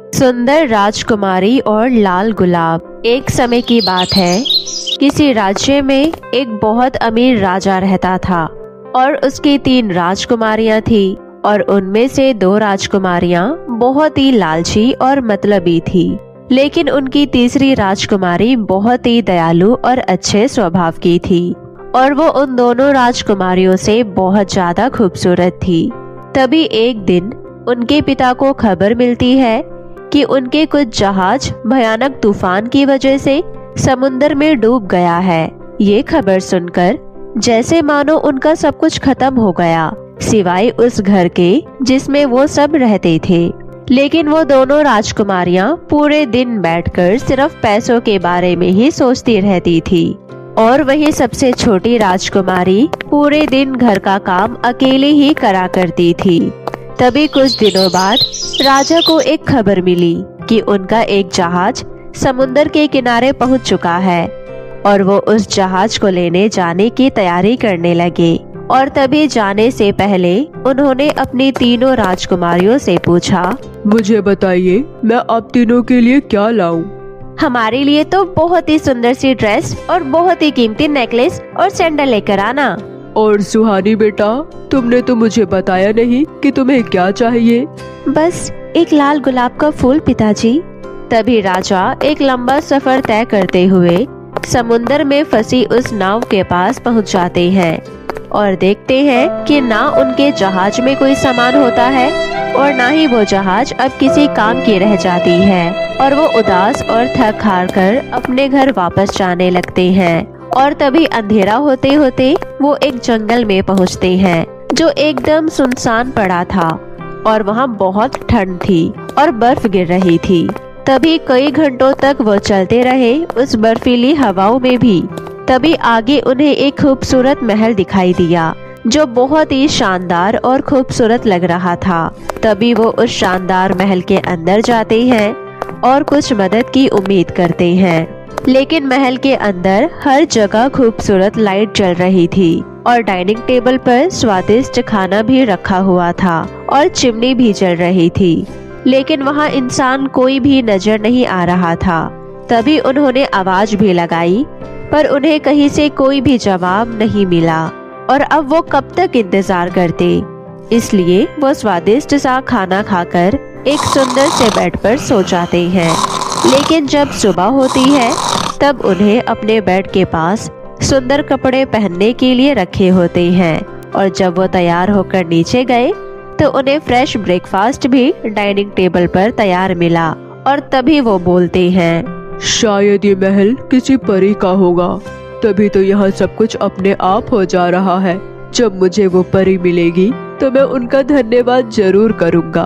सुंदर राजकुमारी और लाल गुलाब। एक समय की बात है, किसी राज्य में एक बहुत अमीर राजा रहता था और उसकी 3 राजकुमारियां थी और उनमें से 2 राजकुमारियां बहुत ही लालची और मतलबी थी। लेकिन उनकी तीसरी राजकुमारी बहुत ही दयालु और अच्छे स्वभाव की थी और वो उन दोनों राजकुमारियों से बहुत ज्यादा खूबसूरत थी। तभी एक दिन उनके पिता को खबर मिलती है कि उनके कुछ जहाज भयानक तूफान की वजह से समुद्र में डूब गया है। ये खबर सुनकर जैसे मानो उनका सब कुछ खत्म हो गया, सिवाय उस घर के जिसमें वो सब रहते थे। लेकिन वो दोनों राजकुमारियां पूरे दिन बैठकर सिर्फ पैसों के बारे में ही सोचती रहती थी और वही सबसे छोटी राजकुमारी पूरे दिन घर का काम अकेले ही करा करती थी। तभी कुछ दिनों बाद राजा को एक खबर मिली कि उनका एक जहाज समुद्र के किनारे पहुंच चुका है और वो उस जहाज को लेने जाने की तैयारी करने लगे। और तभी जाने से पहले उन्होंने अपनी तीनों राजकुमारियों से पूछा, मुझे बताइए मैं आप तीनों के लिए क्या लाऊं? हमारे लिए तो बहुत ही सुंदर सी ड्रेस और बहुत ही कीमती नेकलेस और सैंडल लेकर आना। और सुहानी बेटा, तुमने तो मुझे बताया नहीं कि तुम्हें क्या चाहिए। बस एक लाल गुलाब का फूल पिताजी। तभी राजा एक लंबा सफर तय करते हुए समुद्र में फंसी उस नाव के पास पहुंच जाते हैं और देखते हैं कि ना उनके जहाज में कोई सामान होता है और ना ही वो जहाज अब किसी काम की रह जाती है और वो उदास और थक हार कर अपने घर वापस जाने लगते हैं। और तभी अंधेरा होते होते वो एक जंगल में पहुंचते हैं जो एकदम सुनसान पड़ा था और वहाँ बहुत ठंड थी और बर्फ गिर रही थी। तभी कई घंटों तक वो चलते रहे उस बर्फीली हवाओं में भी। तभी आगे उन्हें एक खूबसूरत महल दिखाई दिया जो बहुत ही शानदार और खूबसूरत लग रहा था। तभी वो उस शानदार महल के अंदर जाते हैं और कुछ मदद की उम्मीद करते हैं। लेकिन महल के अंदर हर जगह खूबसूरत लाइट जल रही थी और डाइनिंग टेबल पर स्वादिष्ट खाना भी रखा हुआ था और चिमनी भी जल रही थी। लेकिन वहाँ इंसान कोई भी नजर नहीं आ रहा था। तभी उन्होंने आवाज भी लगाई पर उन्हें कहीं से कोई भी जवाब नहीं मिला और अब वो कब तक इंतजार करते। इसलिए वो स्वादिष्ट सा खाना खाकर एक सुंदर से बेड पर सो जाते हैं। लेकिन जब सुबह होती है तब उन्हें अपने बेड के पास सुंदर कपड़े पहनने के लिए रखे होते हैं और जब वो तैयार होकर नीचे गए तो उन्हें फ्रेश ब्रेकफास्ट भी डाइनिंग टेबल पर तैयार मिला। और तभी वो बोलते हैं, शायद ये महल किसी परी का होगा, तभी तो यहाँ सब कुछ अपने आप हो जा रहा है। जब मुझे वो परी मिलेगी तो मैं उनका धन्यवाद जरूर करूँगा।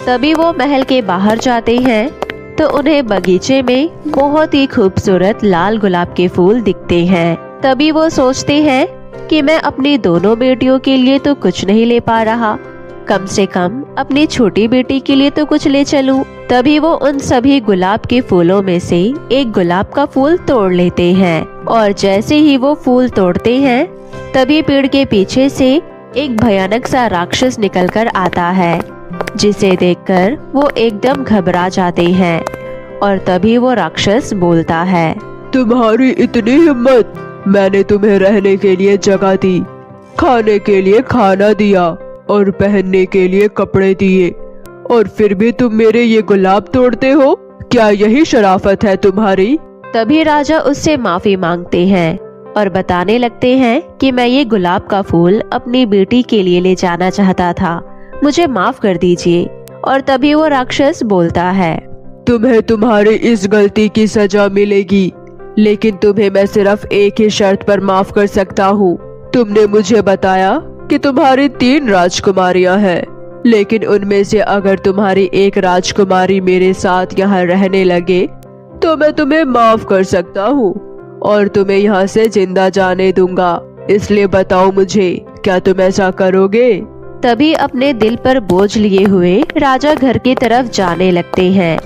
तभी वो महल के बाहर जाते हैं तो उन्हें बगीचे में बहुत ही खूबसूरत लाल गुलाब के फूल दिखते हैं। तभी वो सोचते हैं कि मैं अपनी दोनों बेटियों के लिए तो कुछ नहीं ले पा रहा, कम से कम अपनी छोटी बेटी के लिए तो कुछ ले चलूं। तभी वो उन सभी गुलाब के फूलों में से एक गुलाब का फूल तोड़ लेते हैं और जैसे ही वो फूल तोड़ते हैं तभी पेड़ के पीछे से एक भयानक सा राक्षस निकलकर आता है, जिसे देखकर वो एकदम घबरा जाते हैं। और तभी वो राक्षस बोलता है, तुम्हारी इतनी हिम्मत! मैंने तुम्हें रहने के लिए जगह दी, खाने के लिए खाना दिया और पहनने के लिए कपड़े दिए, और फिर भी तुम मेरे ये गुलाब तोड़ते हो? क्या यही शराफत है तुम्हारी? तभी राजा उससे माफी मांगते हैं और बताने लगते हैं कि मैं ये गुलाब का फूल अपनी बेटी के लिए ले जाना चाहता था, मुझे माफ कर दीजिए। और तभी वो राक्षस बोलता है, तुम्हें तुम्हारी इस गलती की सजा मिलेगी, लेकिन तुम्हें मैं सिर्फ एक ही शर्त पर माफ कर सकता हूँ। तुमने मुझे बताया कि तुम्हारी 3 राजकुमारियां हैं, लेकिन उनमें से अगर तुम्हारी एक राजकुमारी मेरे साथ यहाँ रहने लगे तो मैं तुम्हें माफ कर सकता हूँ और तुम्हें यहाँ से जिंदा जाने दूंगा। इसलिए बताओ मुझे, क्या तुम ऐसा करोगे? तभी अपने दिल पर बोझ लिए हुए राजा घर की तरफ जाने लगते हैं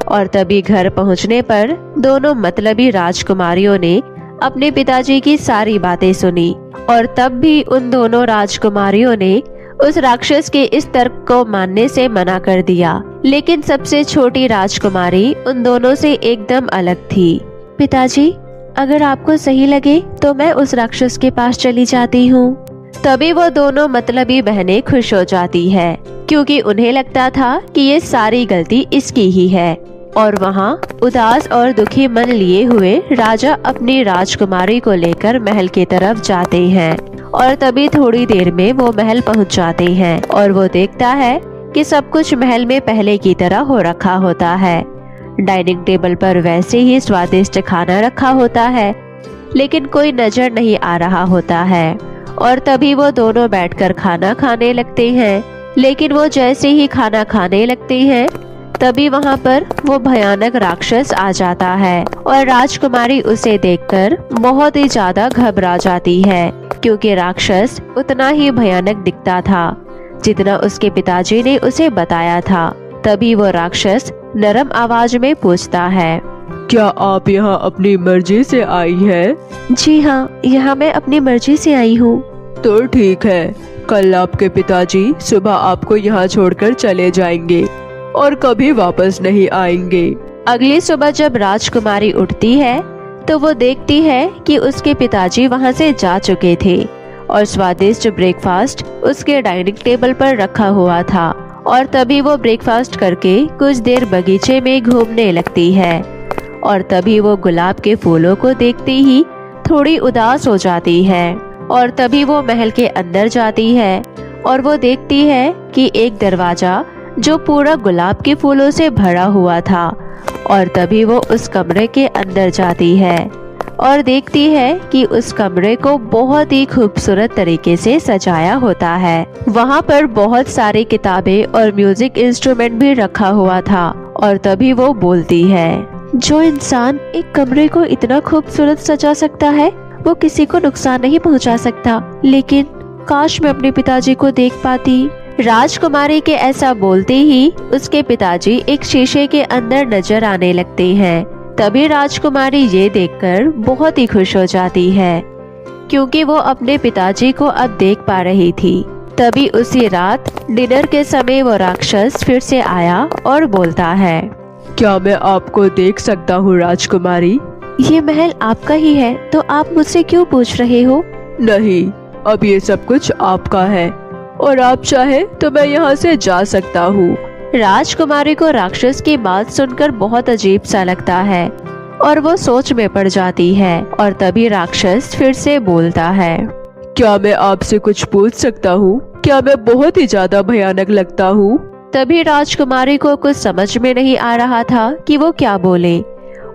और तभी घर पहुंचने पर दोनों मतलबी राजकुमारियों ने अपने पिताजी की सारी बातें सुनी और तब भी उन दोनों राजकुमारियों ने उस राक्षस के इस तर्क को मानने से मना कर दिया। लेकिन सबसे छोटी राजकुमारी उन दोनों से एकदम अलग थी। पिताजी, अगर आपको सही लगे तो मैं उस राक्षस के पास चली जाती हूँ। तभी वो दोनों मतलबी बहनें खुश हो जाती है, क्योंकि उन्हें लगता था कि ये सारी गलती इसकी ही है। और वहाँ उदास और दुखी मन लिए हुए राजा अपनी राजकुमारी को लेकर महल की तरफ जाते हैं। और तभी थोड़ी देर में वो महल पहुँच जाते हैं और वो देखता है कि सब कुछ महल में पहले की तरह हो रखा होता है। डाइनिंग टेबल पर वैसे ही स्वादिष्ट खाना रखा होता है, लेकिन कोई नजर नहीं आ रहा होता है। और तभी वो दोनों बैठकर खाना खाने लगते हैं। लेकिन वो जैसे ही खाना खाने लगते हैं, तभी वहाँ पर वो भयानक राक्षस आ जाता है। और राजकुमारी उसे देखकर बहुत ही ज्यादा घबरा जाती है, क्योंकि राक्षस उतना ही भयानक दिखता था जितना उसके पिताजी ने उसे बताया था। तभी वो राक्षस नरम आवाज में पूछता है, क्या आप यहाँ अपनी मर्जी से आई है? जी हाँ, यहाँ मैं अपनी मर्जी से आई हूँ। तो ठीक है, कल आपके पिताजी सुबह आपको यहाँ छोड़कर चले जाएंगे और कभी वापस नहीं आएंगे। अगली सुबह जब राजकुमारी उठती है तो वो देखती है कि उसके पिताजी वहाँ से जा चुके थे और स्वादिष्ट ब्रेकफास्ट उसके डाइनिंग टेबल पर रखा हुआ था। और तभी वो ब्रेकफास्ट करके कुछ देर बगीचे में घूमने लगती है। और तभी वो गुलाब के फूलों को देखते ही थोड़ी उदास हो जाती है। और तभी वो महल के अंदर जाती है और वो देखती है कि एक दरवाजा जो पूरा गुलाब के फूलों से भरा हुआ था। और तभी वो उस कमरे के अंदर जाती है और देखती है कि उस कमरे को बहुत ही खूबसूरत तरीके से सजाया होता है। वहाँ पर बहुत सारी किताबें और म्यूजिक इंस्ट्रूमेंट भी रखा हुआ था। और तभी वो बोलती है, जो इंसान एक कमरे को इतना खूबसूरत सजा सकता है वो किसी को नुकसान नहीं पहुँचा सकता। लेकिन काश मैं अपने पिताजी को देख पाती। राजकुमारी के ऐसा बोलते ही उसके पिताजी एक शीशे के अंदर नजर आने लगते हैं। तभी राजकुमारी ये देखकर बहुत ही खुश हो जाती है, क्योंकि वो अपने पिताजी को अब देख पा रही थी। तभी उसी रात डिनर के समय वो राक्षस फिर से आया और बोलता है, क्या मैं आपको देख सकता हूँ राजकुमारी? ये महल आपका ही है तो आप मुझसे क्यों पूछ रहे हो? नहीं, अब ये सब कुछ आपका है और आप चाहे तो मैं यहाँ से जा सकता हूँ। राजकुमारी को राक्षस की बात सुनकर बहुत अजीब सा लगता है और वो सोच में पड़ जाती है। और तभी राक्षस फिर से बोलता है, क्या मैं आपसे कुछ पूछ सकता हूँ? क्या मैं बहुत ही ज्यादा भयानक लगता हूँ? तभी राजकुमारी को कुछ समझ में नहीं आ रहा था कि वो क्या बोले।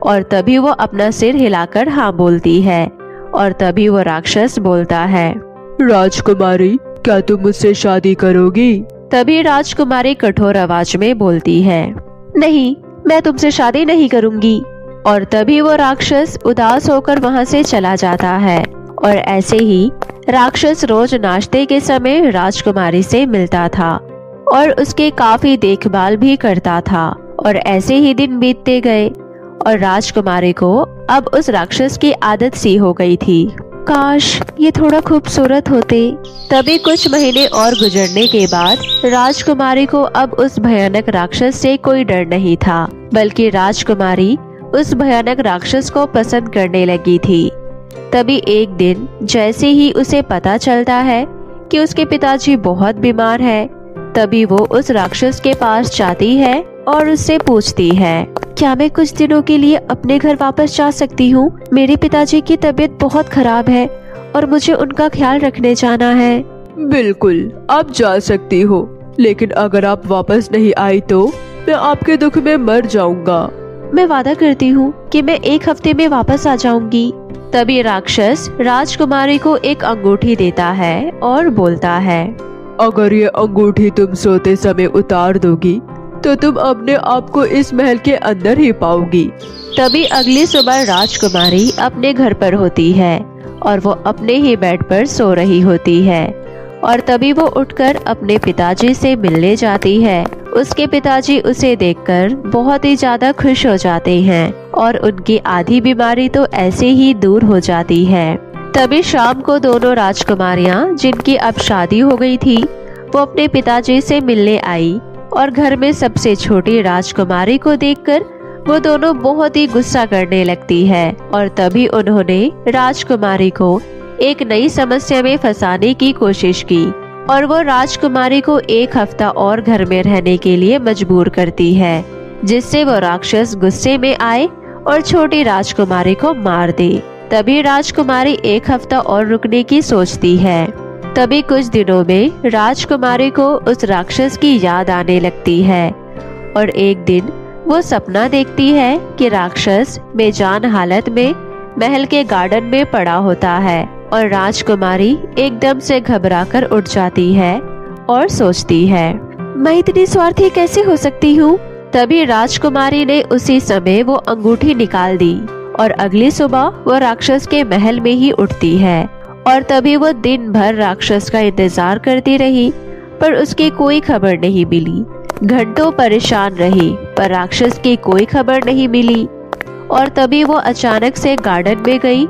और तभी वो अपना सिर हिलाकर हाँ बोलती है। और तभी वो राक्षस बोलता है, राजकुमारी, क्या तुम मुझसे शादी करोगी? तभी राजकुमारी कठोर आवाज में बोलती है, नहीं, मैं तुमसे शादी नहीं करूंगी। और तभी वो राक्षस उदास होकर वहाँ से चला जाता है। और ऐसे ही राक्षस रोज नाश्ते के समय राजकुमारी से मिलता था और उसके काफी देखभाल भी करता था। और ऐसे ही दिन बीतते गए और राजकुमारी को अब उस राक्षस की आदत सी हो गई थी। काश ये थोड़ा खूबसूरत होते। तभी कुछ महीने और गुजरने के बाद राजकुमारी को अब उस भयानक राक्षस से कोई डर नहीं था, बल्कि राजकुमारी उस भयानक राक्षस को पसंद करने लगी थी। तभी एक दिन जैसे ही उसे पता चलता है कि उसके पिताजी बहुत बीमार है, तभी वो उस राक्षस के पास जाती है और उससे पूछती है, क्या मैं कुछ दिनों के लिए अपने घर वापस जा सकती हूँ? मेरे पिताजी की तबीयत बहुत खराब है और मुझे उनका ख्याल रखने जाना है। बिल्कुल, आप जा सकती हो, लेकिन अगर आप वापस नहीं आई तो मैं आपके दुख में मर जाऊंगा। मैं वादा करती हूँ कि मैं 1 हफ्ते में वापस आ जाऊंगी। तभी राक्षस राजकुमारी को एक अंगूठी देता है और बोलता है, अगर ये अंगूठी तुम सोते समय उतार दोगी तो तुम अपने आप को इस महल के अंदर ही पाओगी। तभी अगली सुबह राजकुमारी अपने घर पर होती है और वो अपने ही बेड पर सो रही होती है। और तभी वो उठकर अपने पिताजी से मिलने जाती है। उसके पिताजी उसे देखकर बहुत ही ज्यादा खुश हो जाते हैं और उनकी आधी बीमारी तो ऐसे ही दूर हो जाती है। तभी शाम को दोनों राजकुमारियां, जिनकी अब शादी हो गई थी, वो अपने पिताजी से मिलने आई और घर में सबसे छोटी राजकुमारी को देखकर वो दोनों बहुत ही गुस्सा करने लगती है। और तभी उन्होंने राजकुमारी को एक नई समस्या में फंसाने की कोशिश की और वो राजकुमारी को 1 हफ्ता और घर में रहने के लिए मजबूर करती है, जिससे वो राक्षस गुस्से में आए और छोटी राजकुमारी को मार दे। तभी राजकुमारी 1 हफ्ता और रुकने की सोचती है। तभी कुछ दिनों में राजकुमारी को उस राक्षस की याद आने लगती है और एक दिन वो सपना देखती है कि राक्षस बेजान हालत में महल के गार्डन में पड़ा होता है और राजकुमारी एकदम से घबराकर उठ जाती है और सोचती है, मैं इतनी स्वार्थी कैसे हो सकती हूँ। तभी राजकुमारी ने उसी समय वो अंगूठी निकाल दी और अगली सुबह वो राक्षस के महल में ही उठती है। और तभी वो दिन भर राक्षस का इंतजार करती रही पर उसकी कोई खबर नहीं मिली। घंटों परेशान रही पर राक्षस की कोई खबर नहीं मिली। और तभी वो अचानक से गार्डन में गई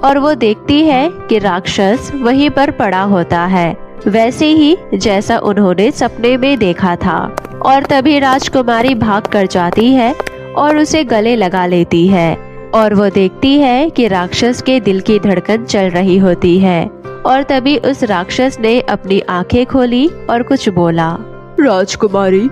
और वो देखती है कि राक्षस वहीं पर पड़ा होता है, वैसे ही जैसा उन्होंने सपने में देखा था। और तभी राजकुमारी भाग कर जाती है और उसे गले लगा लेती है और वो देखती है कि राक्षस के दिल की धड़कन चल रही होती है। और तभी उस राक्षस ने अपनी आंखें खोली और कुछ बोला, राजकुमारी,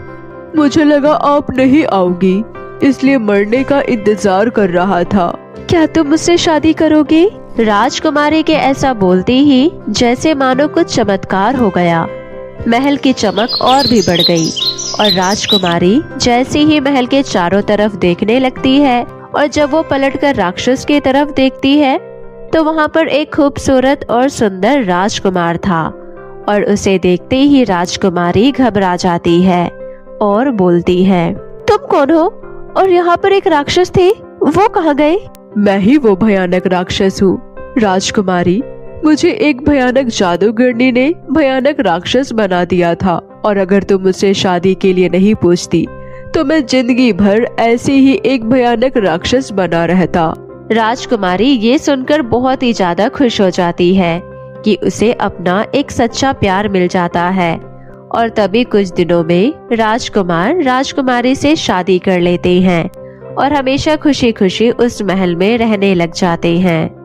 मुझे लगा आप नहीं आओगी, इसलिए मरने का इंतजार कर रहा था। क्या तुम मुझसे शादी करोगे? राजकुमारी के ऐसा बोलते ही जैसे मानो कुछ चमत्कार हो गया। महल की चमक और भी बढ़ गई और राजकुमारी जैसे ही महल के चारों तरफ देखने लगती है और जब वो पलटकर राक्षस की तरफ देखती है तो वहाँ पर एक खूबसूरत और सुंदर राजकुमार था। और उसे देखते ही राजकुमारी घबरा जाती है और बोलती है, तुम कौन हो? और यहाँ पर एक राक्षस थे, वो कहाँ गए? मैं ही वो भयानक राक्षस हूँ राजकुमारी। मुझे एक भयानक जादूगरनी ने भयानक राक्षस बना दिया था और अगर तुम मुझसे शादी के लिए नहीं पूछती तो मैं जिंदगी भर ऐसे ही एक भयानक राक्षस बना रहता। राजकुमारी ये सुनकर बहुत ही ज्यादा खुश हो जाती है कि उसे अपना एक सच्चा प्यार मिल जाता है। और तभी कुछ दिनों में राजकुमार राजकुमारी से शादी कर लेते हैं और हमेशा खुशी खुशी उस महल में रहने लग जाते हैं।